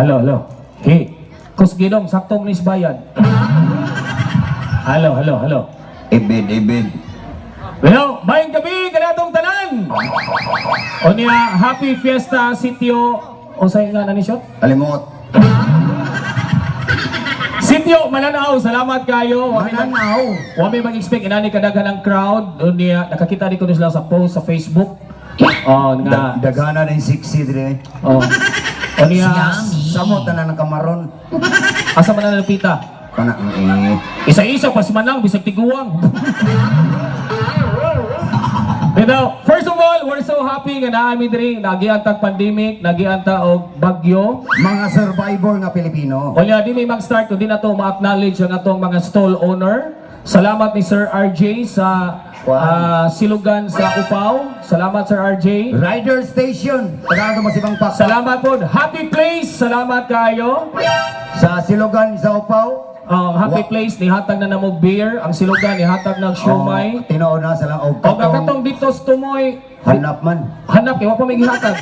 Halo. Hey, kusginong saktong nisbayan. Halo. Ibid. Hello, mayong gabi kanatong tanan. O niya, happy fiesta sitio. O sa'yo nga na ni shot? Alimot. Sitio Mananaw, salamat kayo. Mananaw. Wami mag-expect inani kadaghan ang crowd. O niya, nakakita rin ko nila sa post sa Facebook. O nga. Dagana na yung 60 dire. O niya, Samot na ng kamaron. asa man na napita? Kana Isa-isa, pas manang, bisag tiguang. Pero, first of all, we're so happy nga naami diri nagiantag pandemic, nagianta og bagyo. mga survivor nga Pilipino. Wala di may mag-start kundi na to ma-acknowledge ang atong mga stall owner. Salamat ni Sir RJ sa silugan sa Upaw. Salamat Sir RJ. Rider Station. Tagaan mo si Bang Pak. Salamat po. Happy Place. Salamat kayo. Sa Silogan sa Upaw. Happy Place ni hatag na namog beer. Ang silugan ni hatag ng siomay. Tinood na sa lang og O kakatong dito sa Tumoy. hanap man. Hanap kay wa pa may gihatag.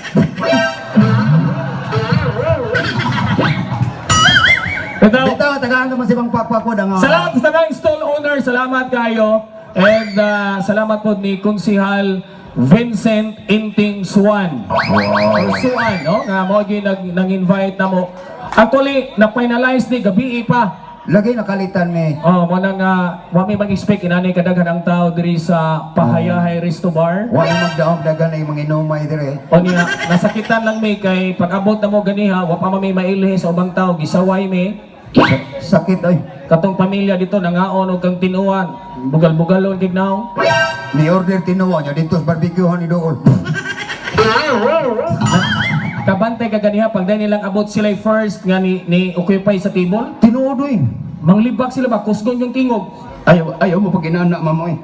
Dito tagaan mo si Bang Pak po dang. Salamat sa mga stall owner, salamat kayo. And salamat po ni Konsihal Vincent Inting Suan. Or Suan, no? Nga mo nag-invite na mo. Actually, na-finalize ni gabi pa. Lagi nakalitan mi. Mo nang wami mag-expect inani kadaghan ang tao diri sa Pahayahay Resto Bar. Wa na magdaog dagan ay mga inumay dire. O niya, nasakitan lang may kay pag-abot na mo ganiha, wa pa may mailhi sa ubang tao, gisaway may. Sakit ay. Katong pamilya dito nangaon og kang tinuan. Bugal-bugalon gignaw. Ni order tinuwa niya dito sa barbecuehan ni Dool. Kabantay ka ganiha pag dahil nilang abot sila first nga ni occupy sa table. Tinuod oy. Manglibak sila ba kusgon yung tingog. Ayaw mo pag inaanak mamoy.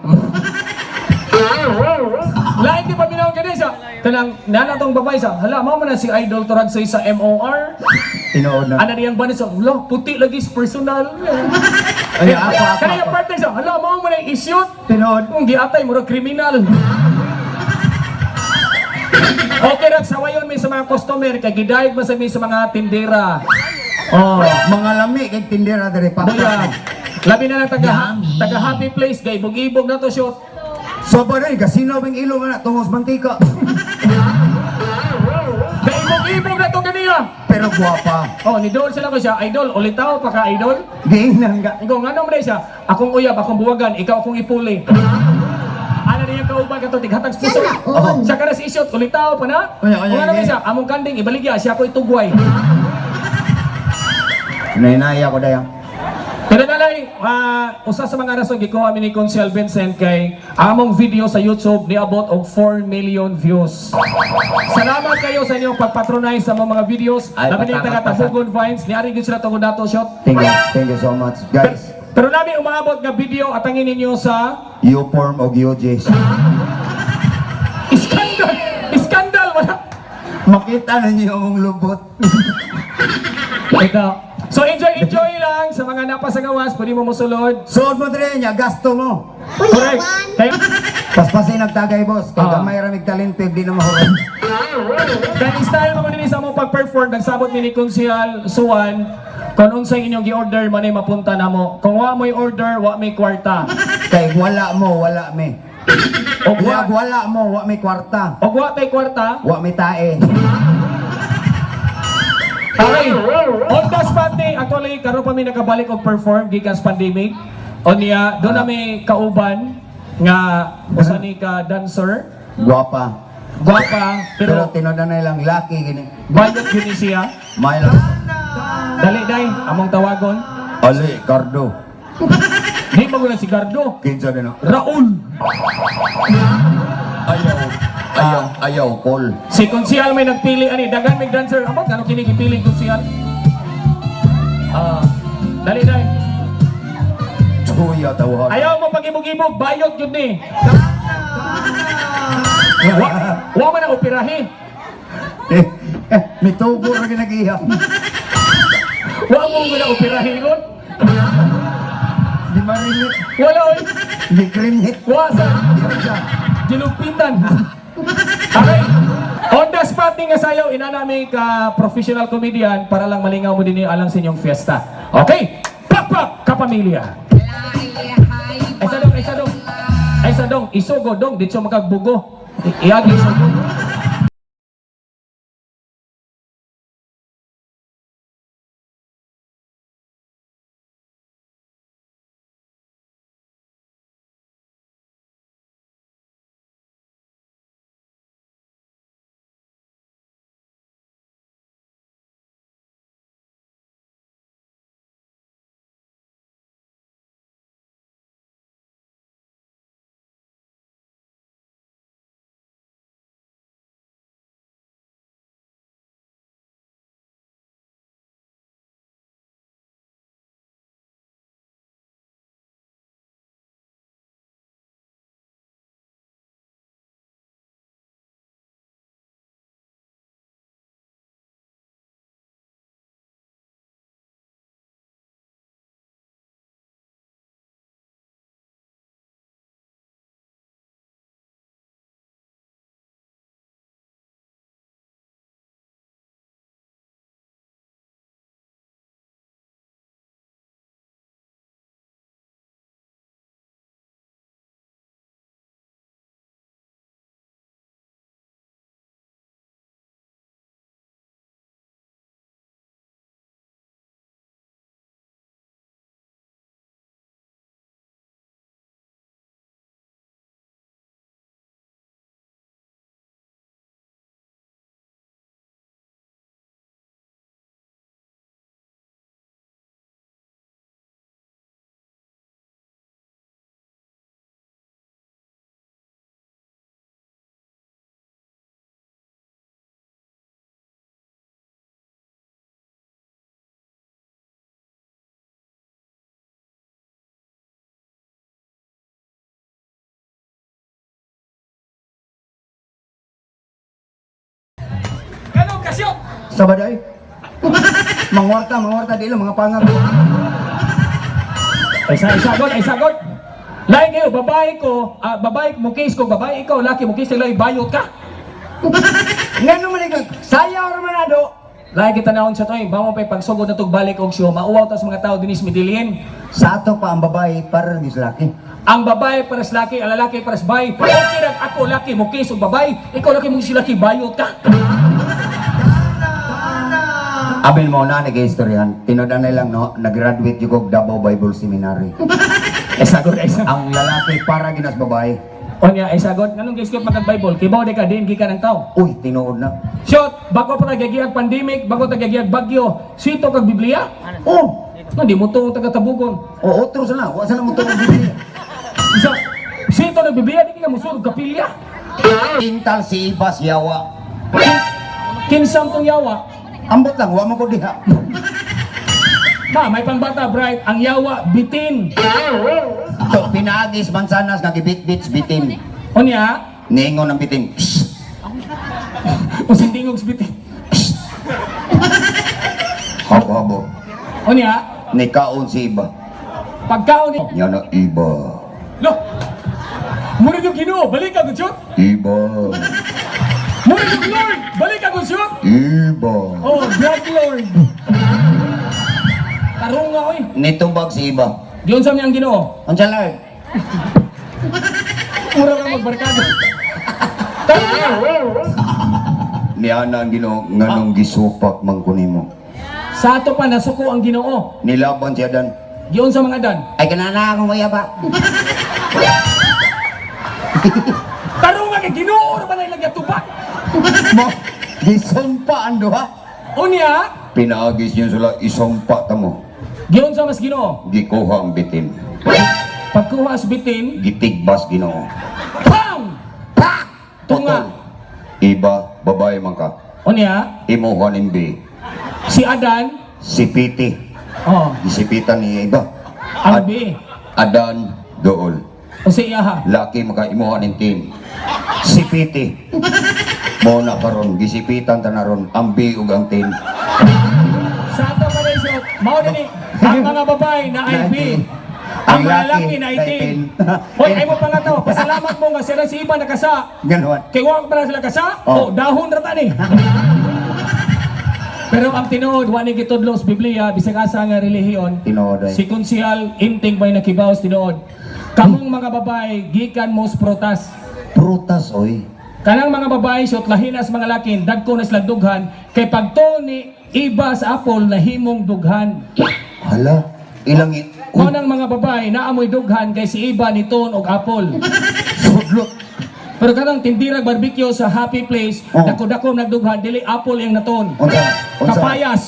Lain di pa binaw gani siya. Tanang nanatong babae sa. Hala mo man na si Idol turag sa MOR. Tinuod na. Ana diyang banis sa. Lo, puti lagi sa personal. Ay ako. Kaya partner siya. Hala mo man na i-shoot. Tinuod. Kung giatay mo ra kriminal. Okay ra sawayon mi sa mga customer kay gidayeg man sa mi sa mga tindera. Mga lami kay tindera dire pa. Buya. Labi na lang taga happy place kay ibog-ibog na to shoot. So ba rin kasino bang ilong na tungos mantika. Kay ibog-ibog na to kaniya. Pero guwapa. Ni Idol sila ko siya. Idol, ulitaw pa ka idol. Giinan ga. Ikaw nga naman siya. Akong uyab, akong buwagan, ikaw akong ipuli. Ano niya kauban ka to, tighatag sa puso. Siya ka na si Isyot, ulitaw pa na. Kung ano naman siya, among kanding, ibaligya, siya ko itugway. Nainaya ko dayang. Pero nalay, usa sa mga rason gikuha mi ni Consiel Vincent kay among video sa YouTube ni abot og 4 million views. Salamat kayo sa inyong pagpatronize sa mga videos. Labi ni taga Tabugon Vines, niari gyud sila tungod dato shot. Thank you so much guys. Pero namin umabot nga video at angin ninyo sa U-form og UJs. Iskandal wala. Makita na niyo ang lubot. Ito. So enjoy lang sa mga napasagawas, pwede mo musulod. Suod mo dire niya, gasto mo. Correct. Kaya, Paspasin nagtagay boss, kay gamay ra mig talento di na mahurot. kaya style mo din sa mo pag-perform, nagsabot ni Konsihal Suwan, kung unsay inyong gi-order man ay mapunta na mo. Kung wa mo'y order, wa may kwarta. Kay wala mo, wala me. O Wala mo, wa may kwarta. wa tay kwarta, Wa may tae. okay. On the spot ni, actually, karon pa mi nakabalik og perform gikas pandemic. O niya, doon na may kauban nga usa ni ka dancer, Guwapa. gwapa, Pero pero tinoda na lang laki gini. bayot yun siya. May lang. Dali day, among tawagon. Ali, Cardo. Di mo na si Gardo. Kinsa din. Raul. Ayaw, Paul. Si Konsihal may nagpili ani dagan may dancer. Amo kano kini gipili Konsihal? Dali day. Chuya tawag. Ayaw mo pag-ibog-ibog, bayot yun ni. Wa man ang operahe. Mitubo ra ginagihap. Wa mo man ang operahe yun. Di marinit. Wala oy. Di klinit. Wa sa Di sa. gilupitan. Okay. On the spot Sa ating sayaw, inanami ka professional comedian para lang malingaw mo din alang sa inyong fiesta. Okay? Pak kapamilya. Ay sadong, isugo dong, dito magagbugo. Iagi isugo. Ganong kasyot! Sabaday. Mangwarta dilo mga pangab. Ay sagot. Lain kayo, babae mo case ko, babae ikaw, laki mo case, lain bayot ka. Ngano man ikaw? Sayaw ra manado. Lain kita naon sa toy, bamo pa'y pagsugod na tog balik og show, mauwaw ta sa mga tao dinis midilin. Sa ato pa ang babae para gis laki. Ang babae para sa laki, ang lalaki para sa babae. Okay lang ako laki mo case og babae, ikaw laki mo si laki bayot ka. Abin mo na nag-istoryan, tinodanay lang no, nag-graduate yung Davao Bible Seminary. Ay sagot. Ang lalaki para ginas babae. Onya, ay sagot, nganong guys ko magag-Bible, kibaw di ka din, gi ka ng tao. Uy, tinuod na. Shot, bago pa nagagiyag pandemic, bago nagagiyag bagyo, sito kag Biblia? Oh, No, di mo to taga-tabugon. o otro sana, wa sana mo tunog Biblia. Isa, sito na Biblia, di ka musulog kapilya. Tintal si Ibas yawa. Kinsam tong yawa. Ambot lang, wa mo ko diha. May pangbata, bright, ang yawa, bitin. So, pinagis mansanas nga gibit-bits bitin. Onya, Ningon ang bitin. Psst. usindingog bitin. Habo-habo. Onya, Nikaon si Iba. pagkaon ni... Yan na Iba. Lo, muna yung Ginoo, balik ka gudsyon. Iba. Muna yung Lord, balik ka gudsyon. Iba. Oh, drug Lord. Tarong nga, oy. Nitumbag si Iba. Diyon sa niyang Ginoo. Ang Lord. Mura kang magbarkado. Tarong nga. Niana ang Ginoo nganong gisupak man kunimo. Sa ato pa, nasuko ang Ginoo. Nilaban siya dan. Diyon sa mga dan. Ay kanana akong mayaba. Tarong nga kay Ginoo, ra ba na ilagay tubak? Mo, gisumpa ang duha. Unya, Pinagis niyo sila isumpa tamo. diyon sa mas Ginoo. Gikuha ang bitin. Pagkuha sa bitin, Gitigbas Ginoo. pam! Pa! Tunga. Iba, babae man ka. Unya, Imuha nimbi. si Adan, Si Piti. oh, Gisipitan ni Iba. ang B, Adan dool. o si Iyaha. Laki makaimuha nintin. Si Piti. Mo na karon gisipitan ta na ron ang B ug ang tin. Sa ato pa rin siya, mao din ang mga babae na ay B. Ang mga laki, lalaki na 18. Hoy, ay mo pa nga to. Pasalamat mo nga sila si Iba nakasa. Ganon. Kay wala pa na sila kasa? Oh. O, dahon rata ni. Pero ang tinuod, wani gitudlo sa Biblia, bisag asa nga relihiyon, Tinuod ay. si Konsyal, inting bay nakibawas tinuod. Kamong mga babae, gikan mo sa prutas. Prutas, oy. Kanang mga babae, shot lahinas mga lakin, dagko na silang dughan, kay pagto ni Iba sa apple, nahimong dughan. Hala, ilang Mo nang mga babae, naamoy dughan, kay si Iba ni Ton og apple. sudlot. Pero kanang tindirag barbecue sa Happy Place, Oh. dako-dako nagdughan, dili apple yung naton. Unsa? Unsa? Kapayas.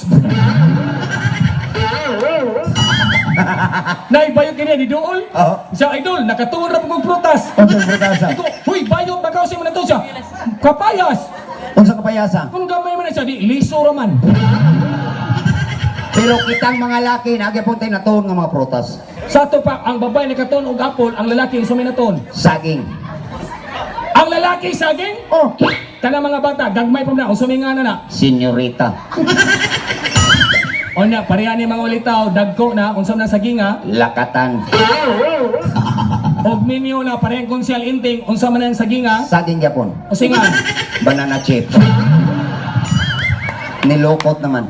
Naibayot kini ni Duol. Oo. Siya idol, nakatuon ra pagong prutas. Unsa prutasa? Ito, huy, bayot bagaw sa mo na to siya. Kapayas. Unsa kapayasa? Kung gamay man na siya, di liso ra man. Pero kitang mga laki nagipunta na tuon nga mga prutas. Sa to pa, ang babae nakaton og apple, ang lalaki suminaton. Saging. Ang lalaki saging, Oh, kana mga bata, gagmay pa na, usuminga na na. senyorita. O na, pareha ni mga ulitaw, dagko na, unsam na saginga, Lakatan. og minyo na parehang konsyal inting, unsam man ang saginga, Saging yapon. usingan. Banana chips. Nilokot naman.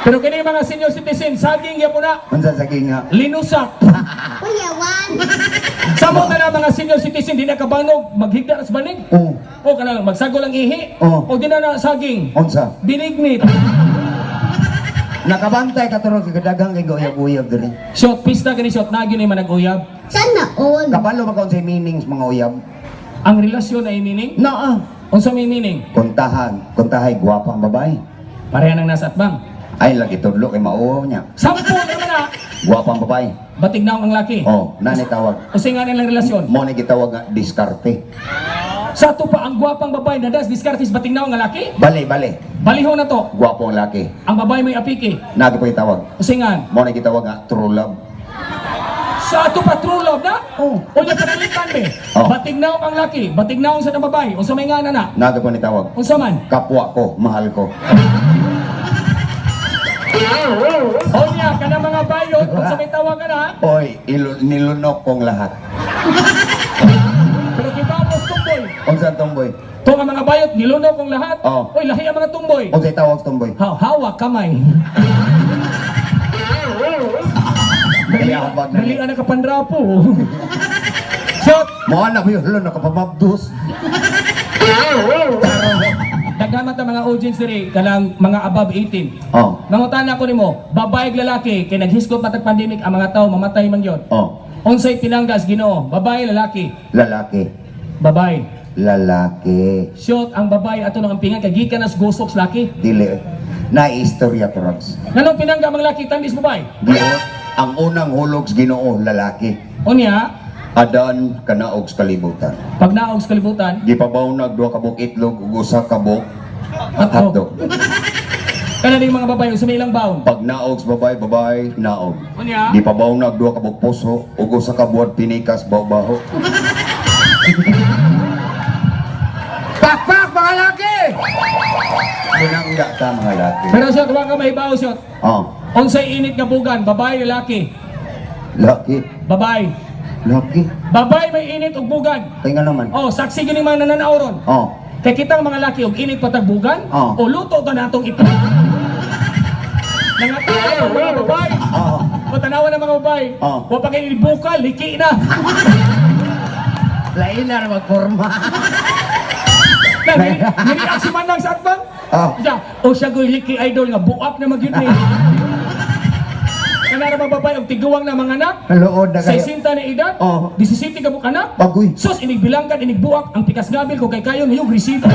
Pero kini mga senior citizen, saging yapon na, Unsa saging nga? linusak. Kuyawan. Samo na mga senior citizen, di na kabanog, maghigda na sa banig. Oh, O kana lang, magsagol ang ihi. Oh. O di na saging, unsa? binignit. Nakabantay ka turog kadagang kay uyab-uyab diri. Shot, pista gani shot, nagyo ni manag-uyab. Sana all. Kabalo ba kaon sa meanings mga uyab? Ang relasyon ay meaning? Naa. Unsa may meaning? Kuntahay gwapa ang babae. Pareha ng nasa atbang. Ay lagi tudlo kay mao niya. Sampo naman na, Gwapa ang babae. batig na ang laki. Oh, nani tawag. Usingan nilang relasyon. Mo ni gitawag nga diskarte. Sa to pa, ang gwapang babae na das, diskartis bating na ang laki. Bale. Baliho na to. Gwapo ang laki. Ang babae may apiki. Nagi pa itawag. Usingan. Mo ni gitawag nga true love. Sa to pa, true love na? Oh. O niya panalitan be. Oh. Batig na ang laki. Batig na sa ng babae. Unsa may ngana na? Nagi pa ni tawag. Unsa man? Kapwa ko, mahal ko. O niya, kana mga bayot. Unsa may tawagan na? Oy, nilunok kong lahat. Pero kibamos tumboy. Unsa ang tomboy? To ang mga bayot, nilunaw kong lahat. Oh. Oy, lahi ang mga tumboy. Unsa tawag sa tomboy? Hawak kamay. Kaya habag na Dali ni. na kapandrapo. Shot! Mo anak yo lo nakapamabdos. Nagdamat ang mga audience diri kanang mga above 18. Oh. Nangutana ko nimo, babae ug lalaki kay naghisgot matag pandemic ang mga tawo mamatay man gyud. Oh. Unsay tinanggas Ginoo? Babae lalaki? Lalaki. Babae. Lalaki. Shot ang babae ato nang ampingan kay gikan nas gusok sa laki. Dili. Na istorya trucks. Nganong pinangga ang lalaki tandis babae? Diot, ang unang hulog sa Ginoo lalaki. Unya, Adan kanaog sa kalibutan. pag naog sa kalibutan, Gipabaw nag duha ka buk itlog ug usa ka buk hotdog. hotdog. Kana ding mga babae sa ilang baon. Pag naog sa babae, naog. Unya, Gipabaw nag duha ka buk puso ug usa ka buwad pinikas baho-baho. Pakpak mga laki! Pinangga ta mga laki. pero shot wa ka mahibaw shot. Oh, Unsay init nga bugan, babae lalaki? laki. Babae. Laki. Babae may init og bugan. Kaya nga naman. Oh, saksi gini man nananawron. Oh, Kay kitang mga laki og init patag bugan, Oh. o luto ta natong ito. Nangatawa ang mga babae. oh. O tanawa ng mga babae. Oh. Wa pa kay bukal, liki na. Lain na magporma. Niriak si Manang sa atbang. Oh. Siya, o siya goy liki idol nga buak na magyud ni. Kanara mga babae og tiguwang na mga anak. Lood na Sa kayo. isinta na edad, Oh. 17 ka buk anak. Bagoy. Sus, inig bilangkan, inig buak, ang pikas gabil ko kay kayon, yung resibo.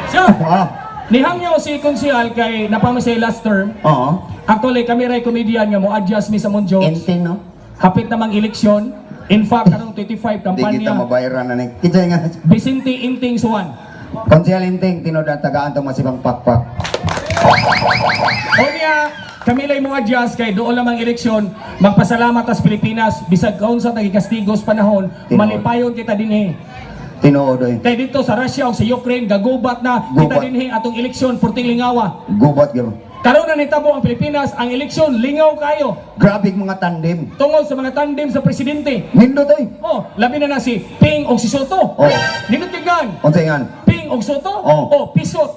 Siya, Ah, nihangyo si Konsyal kay napamasay last term. oo. Actually, kami ray comedian nga mo adjust mi sa mong jokes. Enting, no? Hapit namang eleksyon. In fact, karong 25 Di kita kampanya, mabayaran na ni. Kita nga. Vicente Inting Suwan. Konsyal Enting, tinoda tagaan tong masibang pakpak. O niya, kami lay mo adjust kay doon lamang eleksyon, magpasalamat as Pilipinas, bisag kaon sa tagikastigos panahon, Tinuod. malipayon kita dinhi. Tinuodoy. Kay dito sa Russia o sa Ukraine, gagubat na kita Gubat. dinhi atong eleksyon, purting lingawa. Gubat gyud. Karon na nitabo ang Pilipinas, ang eleksyon lingaw kayo Grabe mga tandem. tungod sa mga tandem sa presidente. Nindot oy. Oh, labi na si Ping og si Soto. Oh. Nindot tigan. Unsay ngan? Ping og Soto. Oh. Oh, Pisot.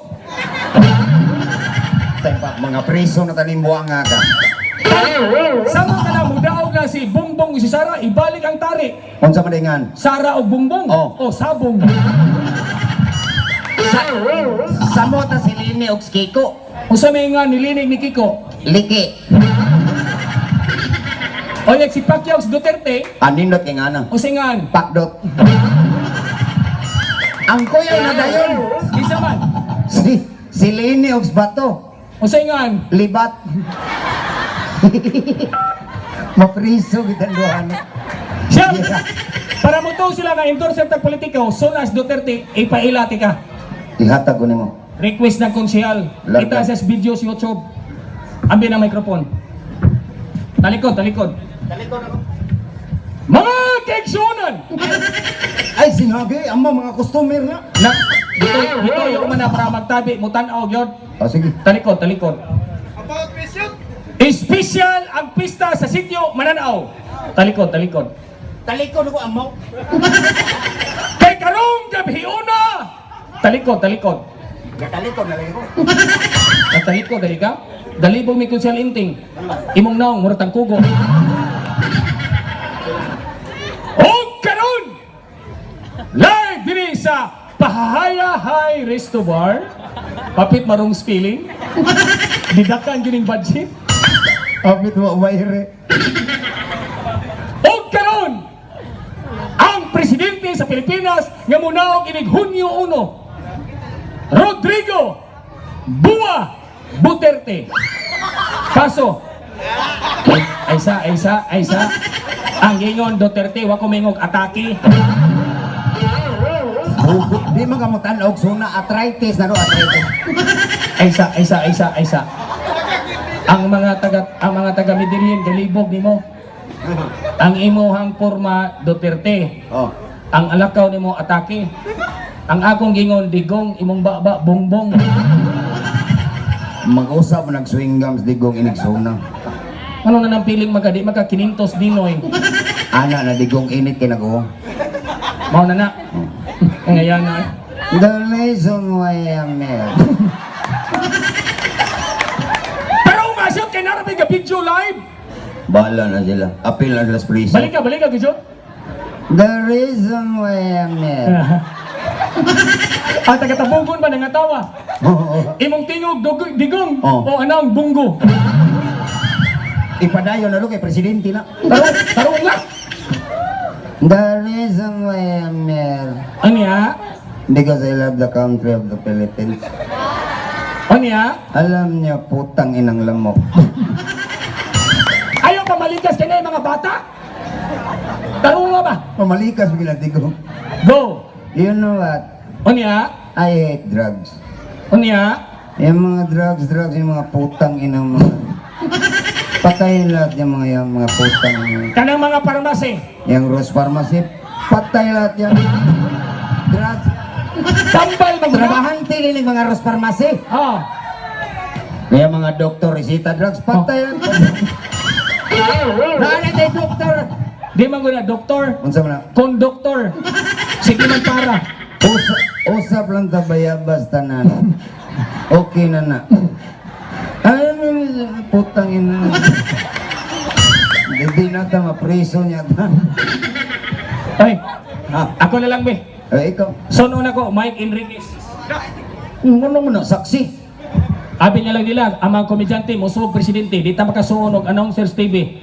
Tay pa mga preso na tanim buanga ka. Sama ka na mudaog na si Bongbong o si Sara, ibalik ang tari. Unsa man dingan? Sara o Bongbong. Oh. O Sabong. Samo ta si Lini og Kiko. Usa may nga nilinig ni Kiko. Liki. O yung si Pacquiao si Duterte, Anindot kay ngana. usingan. Pakdot. Ang kuya na dayon. Isa man. Si Lini og Bato. Usingan. Libat. Mapriso kitang duhan. Siya, para mo to sila nga endorser tag politiko, sonas Duterte, ipailati ka. Ihatag ko nimo. Request ng konsyal. Larga. Kita sa video sa YouTube. Ambi ng microphone. Talikod, talikod. Mga kaigsoonan! Ay sinabi, ama mga customer na. Dito yung man na para magtabi, mutanaw yun. Sige. Talikod, talikod. Espesyal ang pista sa sitio Mananaw. Talikod, talikod. Talikod ko amaw. Kay karong gabhiuna! Talikod, talikod. Talikod na lang ko. Ang talikod, dali ka? Dalibog may konsyal inting. Imong naong, muratang kugo. O karon! Live diri sa Pahaya High Resto Bar. Papit marong spelling. Didakan gining budget. Apit mo wire. O karon! Ang presidente sa Pilipinas nga munaog inig Hunyo 1. Rodrigo Bua Duterte. Kaso Aysa ang gingon Duterte wa ko mingog atake. Di man kamo tanog suna arthritis na no arthritis. Aysa. Ang mga taga Medellin galibog nimo. Ang imuhang porma Duterte. Oh. Ang alakaw nimo atake. Ang akong gingon digong imong baba bongbong. Mag-usap man nag-swing gums digong inigsuna. Ano na nang piling magadi magkakinintos dinoy. Ana na digong init kay nag-uong. Mao na na. Ngayon na. The reason why I'm here. Pero umasok kay narating ka video live. Bahala na sila. Apil na sila sa prison. Balik ka gudyo. The reason why I'm here. Ang taga-tabugon ba nangatawa? Imong tingog digong Oh. o anang bunggo. Ipadayon na lo kay presidente na. Tarong na. The reason why I'm here. Anya? Because I love the country of the Philippines. Anya? Alam niya, putang inang lamok. Ayaw pamalikas ka na yung mga bata? Tarong nga ba? Pamalikas bigla digong. Go! You know what? Anya? I hate drugs. Anya? Yung mga drugs, yung mga putang inang mga... Patayin lahat yung mga putang inang... Kanang mga parmase. Yung Rose Pharmacy, patay lahat yan. Drugs. Tambal maguna. Trabahante rin yung mga Rose Pharmacy. Ah. Yung mga doktor, resita drugs, patay yan. Naalit ay doktor. Di man guna doktor. Unsa mo na? Konduktor. Sige man para. Usap lang tabayabas tanan. Okay na na. Ay, putang ina. Hindi na ta mapriso niya ta. Ay, Ha? ako na lang be. Ikaw. Suno na ko, Mike Enriquez. Ano mo na, saksi. Abi niya lang nila, ang mga komedyante, musog presidente, di ta makasunog, announcers TV.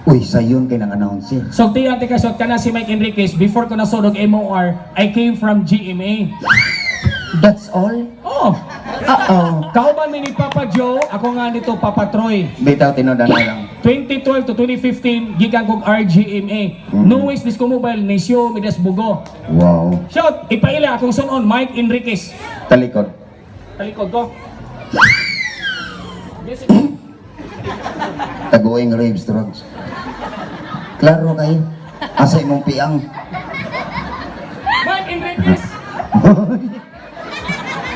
Uy, sayon kay nang announcer. So, di ate kasot ka na si Mike Enriquez, before ko nasunog MOR, I came from GMA. That's all? Oh, Uh-oh. kauban mi ni Papa Joe, ako nga nito Papa Troy. Bitaw tinodan na lang. 2012 to 2015, gikan kong RGMA. No waste disco mobile, Nesyo, Midas Bugo. Wow. Shout, ipaila akong sunon, Mike Enriquez. Talikod. Talikod ko. Taguing raves drugs. Klaro kayo. Asa imong piang. Mike Enriquez!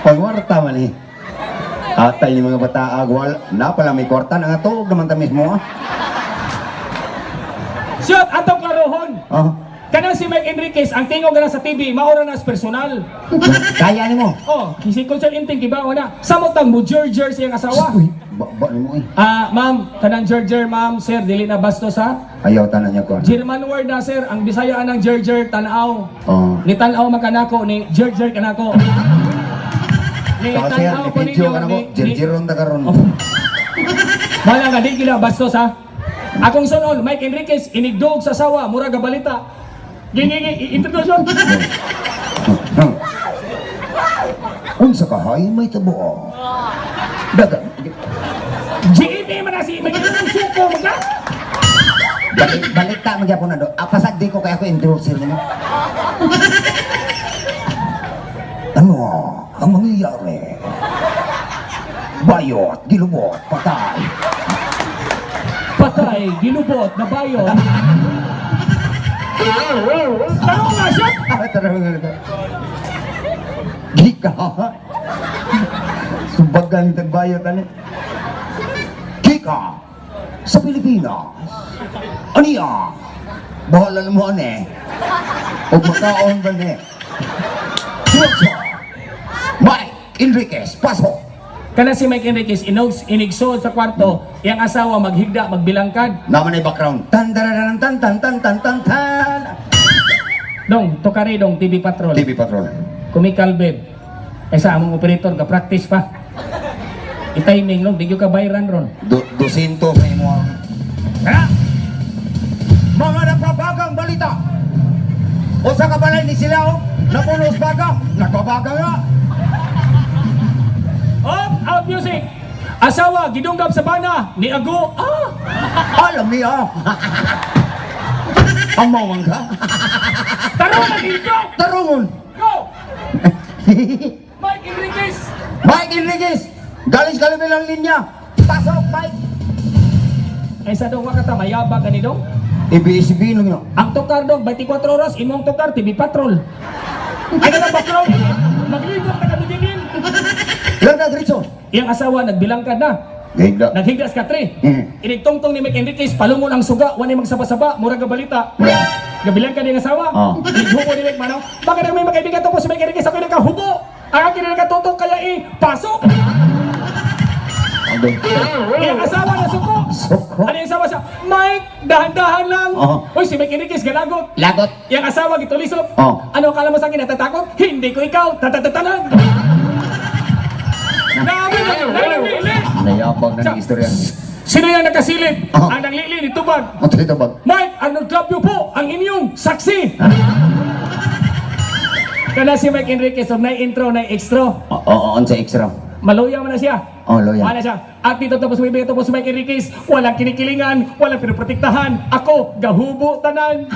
Pagwarta man eh. Atay ni mga bata agwal. Na pala may kwarta na nga to. Naman ta mismo ah. Shot, atong klarohon. Ah. Kana si Mike Enriquez, ang tingog na sa TV, maura na sa personal. Kaya ni mo. Oh, si Consul Inting, kibawa na. Samot ang mo Gerger siyang asawa. Uy, ba ni mo eh. Ma'am, kanang Gerger, ma'am, sir, dili na bastos ha. Ayaw tanan niya ko. German word na, sir, ang Bisayaan ng Gerger, tanaw. Oh. Ni tanaw makanako, ni Gerger kanako. Ni Kasi yan, tanaw ko video ninyo, ka na ko. Jirjiron ta karon. Oh. Wala nga, di gila, bastos ha. Akong sunon, Mike Enriquez, inigdog sa sawa, mura gabalita. Gingi, introduction. Unsa ka hay may tabo. Daga. GEP man na si Mike Enriquez, suko, magka. Balik ta magyapon na do. Pasag di ko kaya ko introduce nimo. Ano ang mangyayari? Bayot, gilubot, patay. Patay, ginubot, nabayon. Tao nga siya! Gika. Subagan tagbayot ani. Gika. Sa Pilipinas. Aniya. Bahala mo ani. Og makaon ba ni? Mike Enriquez, pasok. Kana si Mike Enriquez, inigsod sa kwarto, iyang asawa maghigda, magbilangkad. Naman ay background. Tan tan tan tan tan tan tan tan. Dong, tokari dong, TV Patrol. TV Patrol. Kumikal beb. Ay sa among operator, ka-practice pa. I-timing long, di ka bayran ron. 200 sa imo. Ha? Mga napabagang balita. O sa kabalay ni Silao, napunos baga, nagbabaga nga. Out music! Asawa, gidunggab sa bana, ni Ago, Alam niya. Ang mawang ka. Taro na dito! Tarungon. Go! Mike Enriquez! Mike Enriquez. Galis ka lang linya. Pasok, Mike. Ay sa dong wakata, mayabag ani dong. ABS-CBN lang yun. Ang tukar dong, 24 oras, imong tukar, TV Patrol. Ay na background, maglibot na kamiginin. Lang na, Gritso. Iyang asawa, nagbilangkad na. Gagda. Naghigdas ka, tre. Hmm. Inigtongtong ni Mike Enriquez, palungon ang suga, wani magsaba-saba, mura gabalita. Gabilang ka din asawa. Inighubo ni Mike Manaw. Baka na may makaibigan to po si Mike Enriquez, ako nagkahubo. Ang akin na nagkatutok, kaya pasok. Iyang asawa na suko. Suko. Ano yung asawa siya? Mike, dahan-dahan lang. Uy, si Mike Enriquez, galagot. Lagot. Iyang asawa, gitulisop. Oh. Ano akala mo sa akin, natatakot? Hindi ko ikaw, tatatatanan. Grabe na, naglili. Nayabang na ng istorya. Sino yung nakasilip? Oh. Ang naglili ni Tubag. Ang ito ba? Mike, Arnold Clavio po, ang inyong saksi. Kana si Mike Enriquez, so na intro, na extra. Oo, on sa extra. Maluya mo na siya. Oh, loya. Wala siya. At dito tapos may bigay tapos Mike Enriquez, walang kinikilingan, walang pinoprotektahan. Ako, gahubo tanan.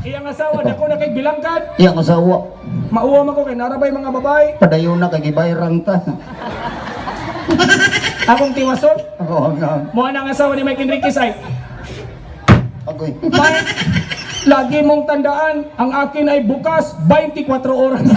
Iyang asawa, dako na kay bilangkad. Iyang asawa. Mauwam ako kay narabay mga babae. Padayon na kay gibayrang ta. Akong tiwason. Oo nga. Mukha na ang asawa ni Mike Enriquez ay, Agoy. Mike, lagi mong tandaan, ang akin ay bukas 24 oras.